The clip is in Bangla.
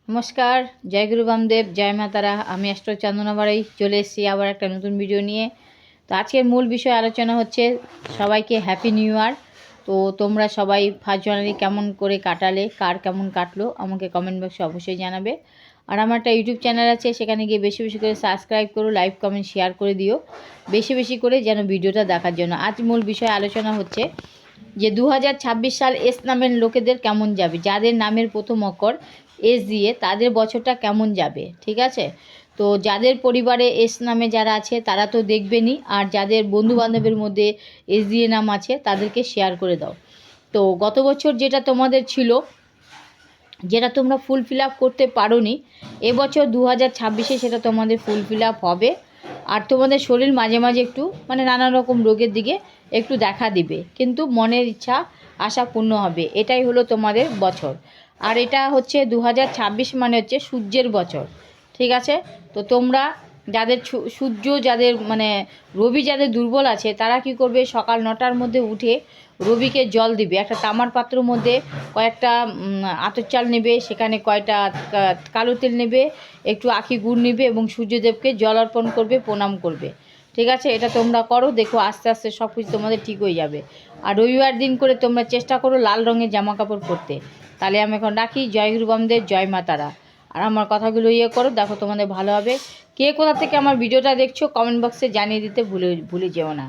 নমস্কার, জয় গুরু বামদেব, জয় মা তারা। আমি অ্যাস্ট্রো চন্দনা বাড়াই চলে এসেছি আবার একটা নতুন ভিডিও নিয়ে। তো আজকের মূল বিষয় আলোচনা হচ্ছে সবাইকে হ্যাপি নিউ ইয়ার। তো তোমরা সবাই 1 জানুয়ারি কেমন করে কাটালে, কার কেমন কাটলো আমাকে কমেন্ট বক্সে অবশ্যই জানাবে। আর আমার একটা ইউটিউব চ্যানেল আছে, সেখানে গিয়ে বেশি বেশি করে সাবস্ক্রাইব করো, লাইক কমেন্ট শেয়ার করে দিও বেশি বেশি করে, যেন ভিডিওটা দেখার জন্য। আজ মূল বিষয় আলোচনা হচ্ছে যে 2026 সাল এস নামের লোকেদের কেমন যাবে। যাদের নামের প্রথম অক্ষর এস দিয়ে তাদের বছরটা কেমন যাবে, ঠিক আছে। তো যাদের পরিবারে এস নামে যারা আছে তারা তো দেখবেনই, আর যাদের বন্ধু বান্ধবের মধ্যে এস দিয়ে নাম আছে তাদেরকে শেয়ার করে দাও। তো গত বছর যেটা তোমাদের ছিল, যেটা তোমরা ফুলফিল আপ করতে পারোনি, এবছর 2026-এ সেটা তোমাদের ফুলফিল আপ হবে। আর তোমাদের শরীর মাঝে মাঝে একটু নানা রকম রোগের দিকে একটু দেখা দিবে, কিন্তু মনের ইচ্ছা আশা পূর্ণ হবে। এটাই হলো তোমাদের বছর। আর এটা হচ্ছে 2026 মানে হচ্ছে সূর্যের বছর, ঠিক আছে। তো তোমরা যাদের সূর্য, যাদের রবি যাদের দুর্বল আছে, তারা কি করবে, সকাল 9টার মধ্যে উঠে রবিকে জল দিবে। একটা তামার পাত্রের মধ্যে কয়েকটা আতর চাল নেবে, সেখানে কয়টা কালো তেল নেবে, একটু আখি গুড় নেবে এবং সূর্যদেবকে জল অর্পণ করবে, প্রণাম করবে, ঠিক আছে। এটা তোমরা করো, দেখো আস্তে আস্তে সব কিছু তোমাদের ঠিক হয়ে যাবে। আর রবিবার দিন করে তোমরা চেষ্টা করো লাল রঙের জামা কাপড় পরতে। তাহলে আমি এখন রাখি। জয় গুরু বামদেব, জয় মা তারা। আর আমার কথাগুলো করো, দেখো তোমাদের ভালো হবে। কে কোথা থেকে আমার ভিডিওটা দেখছো কমেন্ট বক্সে জানিয়ে দিতে ভুলে যেও না।